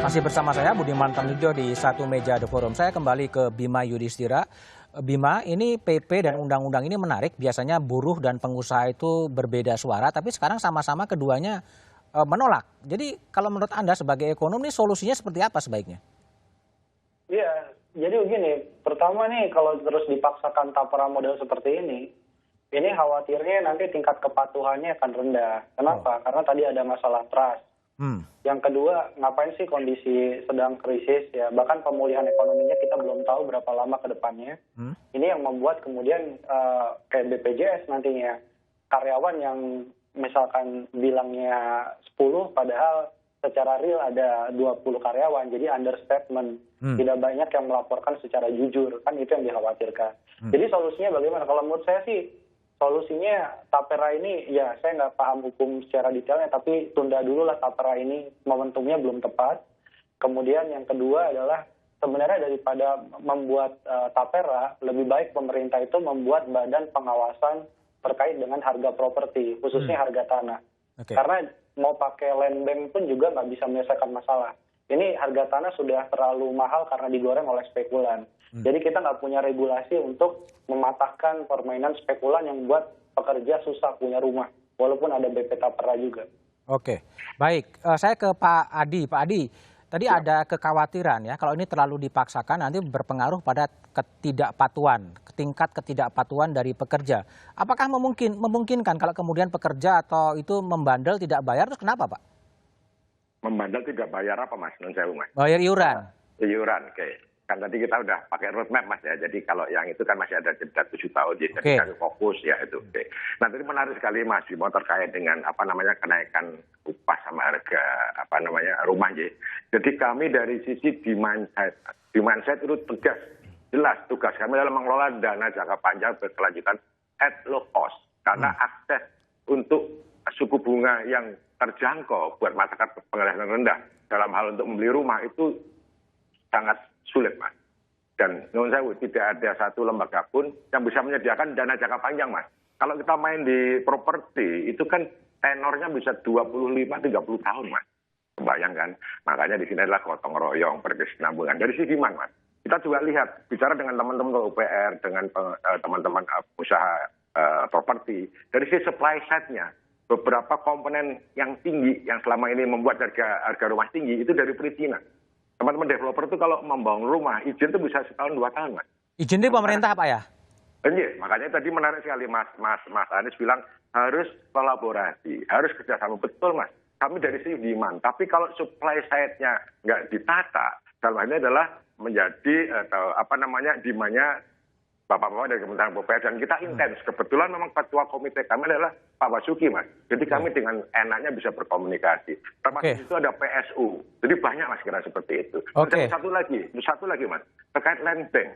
Masih bersama saya Budiman Tamijo di Satu Meja The Forum. Saya kembali ke Bima Yudhistira. Bima, ini PP dan undang-undang ini menarik. Biasanya buruh dan pengusaha itu berbeda suara, tapi sekarang sama-sama keduanya menolak. Jadi kalau menurut Anda sebagai ekonom ini solusinya seperti apa sebaiknya? Iya, jadi begini. Pertama nih kalau terus dipaksakan tapera model seperti ini khawatirnya nanti tingkat kepatuhannya akan rendah. Kenapa? Karena tadi ada masalah trust. Yang kedua, ngapain sih kondisi sedang krisis ya, bahkan pemulihan ekonominya kita belum tahu berapa lama ke depannya. Ini yang membuat kemudian kayak BPJS nantinya, karyawan yang misalkan bilangnya 10 padahal secara real ada 20 karyawan, jadi understatement. Tidak banyak yang melaporkan secara jujur, kan itu yang dikhawatirkan. Jadi solusinya bagaimana? Kalau menurut saya sih, solusinya tapera ini, ya saya nggak paham hukum secara detailnya, tapi tunda dulu lah tapera ini, momentumnya belum tepat. Kemudian yang kedua adalah sebenarnya daripada membuat tapera, lebih baik pemerintah itu membuat badan pengawasan terkait dengan harga properti, khususnya harga tanah. Karena mau pakai land bank pun juga nggak bisa menyelesaikan masalah. Ini harga tanah sudah terlalu mahal karena digoreng oleh spekulan. Jadi kita nggak punya regulasi untuk mematahkan permainan spekulan yang buat pekerja susah punya rumah, walaupun ada BP Tapera juga. Oke, baik. Saya ke Pak Adi. Pak Adi, tadi ada kekhawatiran ya, kalau ini terlalu dipaksakan nanti berpengaruh pada ketidakpatuhan, tingkat ketidakpatuhan dari pekerja. Apakah memungkinkan kalau kemudian pekerja atau itu membandel tidak bayar, terus kenapa Pak? Membandel tidak bayar apa Mas? Non sewu Mas. Bayar iuran. Iuran, oke. Kan tadi kita udah pakai roadmap Mas ya. Jadi kalau yang itu kan masih ada jeda 7 tahun. Jadi kami fokus ya itu. Oke. Nah tadi menarik sekali Mas Bimo terkait dengan kenaikan upah sama harga rumah ya. Jadi kami dari sisi demand side itu tegas. Jelas tugas kami adalah mengelola dana jangka panjang berkelanjutan at low cost. Karena akses untuk suku bunga yang terjangkau buat masyarakat penghasilan rendah dalam hal untuk membeli rumah itu sangat sulit Mas. Dan menurut saya tidak ada satu lembaga pun yang bisa menyediakan dana jangka panjang Mas. Kalau kita main di properti itu kan tenornya bisa 25-30 tahun Mas. Kebayangkan. Makanya di sini adalah gotong royong, berkesinambungan. Dari sisi demand Mas. Kita juga lihat, bicara dengan teman-teman UPR, dengan teman-teman usaha properti. Dari sisi supply side-nya, beberapa komponen yang tinggi yang selama ini membuat harga rumah tinggi itu dari perizinan. Teman-teman developer itu kalau membangun rumah, izin itu bisa setahun 2 tahun, Mas. Izin dari pemerintah apa ya? Iya, makanya tadi menarik sekali Mas Anies bilang harus kolaborasi, harus kerjasama. Betul Mas, kami dari sisi demand. Tapi kalau supply side-nya nggak ditata, dalam hal ini adalah menjadi demand-nya Bapak-bapak dari Kementerian PUPR dan kita intens. Kebetulan memang ketua komite kami adalah Pak Basuki Mas. Jadi kami dengan enaknya bisa berkomunikasi. Termasuk itu ada PSU. Jadi banyak Mas kira seperti itu. Satu lagi Mas, terkait land bank.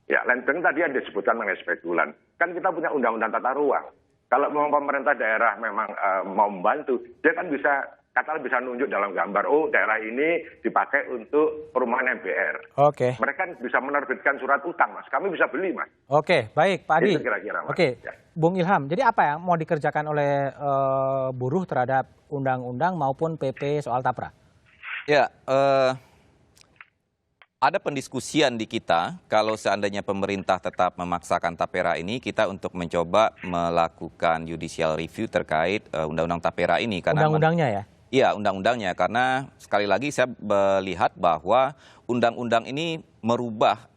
Ya, land bank tadi ada disebutkan mengenai spekulan. Kan kita punya undang-undang tata ruang. Kalau memang pemerintah daerah memang mau membantu, dia kan bisa nunjuk dalam gambar, oh daerah ini dipakai untuk perumahan MBR. Mereka bisa menerbitkan surat utang Mas, kami bisa beli Mas. Baik Pak Adi. Itu kira-kira Mas. Ya. Bung Ilham, jadi apa yang mau dikerjakan oleh buruh terhadap undang-undang maupun PP soal tapera? Ya, ada pendiskusian di kita kalau seandainya pemerintah tetap memaksakan tapera ini, kita untuk mencoba melakukan judicial review terkait undang-undang tapera ini. Undang-undangnya ya? Iya, undang-undangnya. Karena sekali lagi saya melihat bahwa undang-undang ini merubah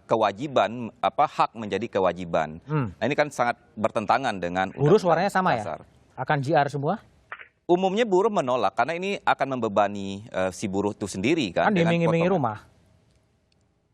kewajiban, hak menjadi kewajiban. Nah ini kan sangat bertentangan dengan buruh suaranya sama dasar. Ya? Akan JR semua? Umumnya buruh menolak karena ini akan membebani si buruh itu sendiri kan. Iming-imingi rumah?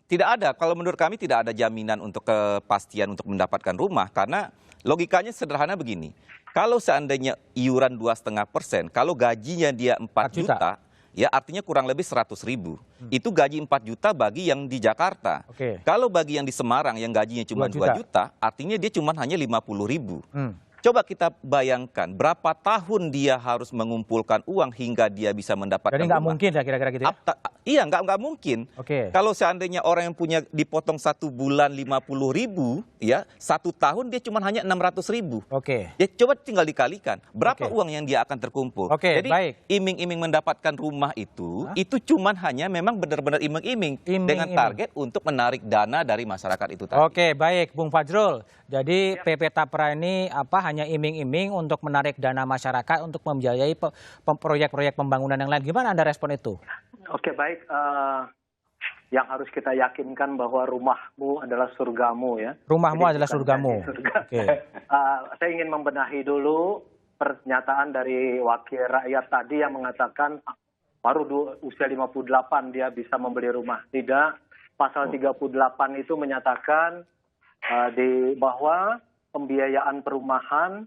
Tidak ada, kalau menurut kami tidak ada jaminan untuk kepastian untuk mendapatkan rumah. Karena logikanya sederhana begini. Kalau seandainya iuran 2,5%, kalau gajinya dia 4 juta, ya artinya kurang lebih 100.000. Itu gaji 4 juta bagi yang di Jakarta. Kalau bagi yang di Semarang yang gajinya cuma 2 juta, artinya dia cuma hanya 50.000. Coba kita bayangkan berapa tahun dia harus mengumpulkan uang hingga dia bisa mendapatkan Jadi nggak rumah. mungkin ya kira-kira gitu ya? Iya, nggak mungkin. Oke. Kalau seandainya orang yang punya dipotong 1 bulan 50.000, ya 1 tahun dia cuma hanya 600.000. Oke. Ya coba tinggal dikalikan berapa Oke. uang yang dia akan terkumpul. Oke, Jadi baik. iming-iming mendapatkan rumah itu cuma hanya memang benar-benar iming-iming dengan Iming-iming. target untuk menarik dana dari masyarakat itu tadi. Oke, baik, Bung Fajrul. Jadi PP Tapra ini hanya iming-iming untuk menarik dana masyarakat untuk membiayai proyek-proyek pembangunan yang lain. Gimana Anda respon itu? Oke, baik. Yang harus kita yakinkan bahwa rumahmu adalah surgamu ya. Rumahmu Jadi adalah bukan surgamu. janji surga. Oke. Saya ingin membenahi dulu pernyataan dari wakil rakyat tadi yang mengatakan baru usia 58 dia bisa membeli rumah. Tidak, pasal 38 itu menyatakan bahwa pembiayaan perumahan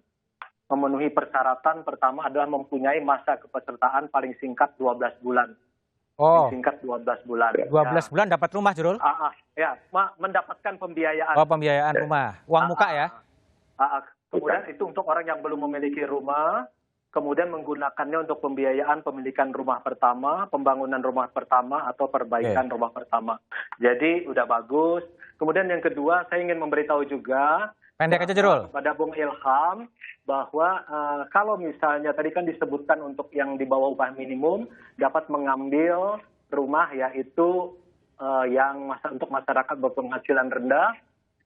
memenuhi persyaratan pertama adalah mempunyai masa kepesertaan paling singkat 12 bulan. Oh, Singkat 12 bulan. 12 bulan dapat rumah, Jrul? Ya, mendapatkan pembiayaan. Oh, pembiayaan rumah. Uang muka ya? Kemudian itu untuk orang yang belum memiliki rumah, kemudian menggunakannya untuk pembiayaan pemilikan rumah pertama, pembangunan rumah pertama, atau perbaikan rumah pertama. Jadi udah bagus. Kemudian yang kedua, saya ingin memberitahu juga Pendek aja, Jrul. kepada Bung Ilham bahwa kalau misalnya tadi kan disebutkan untuk yang di bawah upah minimum dapat mengambil rumah yaitu yang untuk masyarakat berpenghasilan rendah,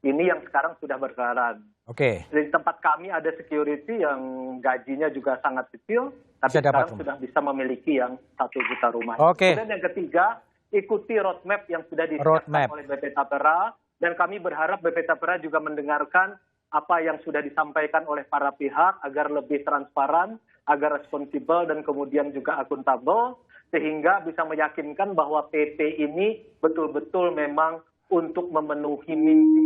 ini yang sekarang sudah berjalan. Oke. Di tempat kami ada security yang gajinya juga sangat kecil, tapi Bisa dapat sekarang rumah. sudah bisa memiliki yang 1 juta rumah. Oke. Kemudian yang ketiga, ikuti roadmap yang sudah Roadmap. disiapkan oleh BP Tapera, dan kami berharap BP Tapera juga mendengarkan apa yang sudah disampaikan oleh para pihak agar lebih transparan, agar responsibel, dan kemudian juga akuntabel, sehingga bisa meyakinkan bahwa PP ini betul-betul memang untuk memenuhi mimpi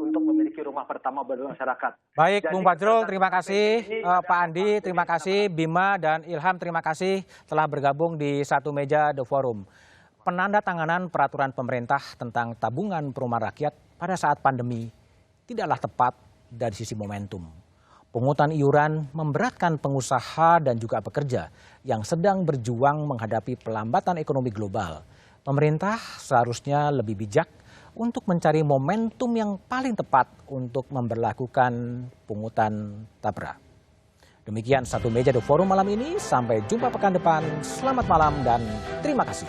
untuk memiliki rumah pertama bagi masyarakat. Baik, Jadi, Bung Fajrul, terima PP kasih. ini Pak ada Andi, terima kasih. Bima dan Ilham, terima kasih telah bergabung di satu meja The Forum. Penandatanganan peraturan pemerintah tentang tabungan perumahan rakyat pada saat pandemi tidaklah tepat dari sisi momentum. Pungutan iuran memberatkan pengusaha dan juga pekerja yang sedang berjuang menghadapi pelambatan ekonomi global. Pemerintah seharusnya lebih bijak untuk mencari momentum yang paling tepat untuk memberlakukan pungutan tapra. Demikian satu meja The Forum malam ini. Sampai jumpa pekan depan. Selamat malam dan terima kasih.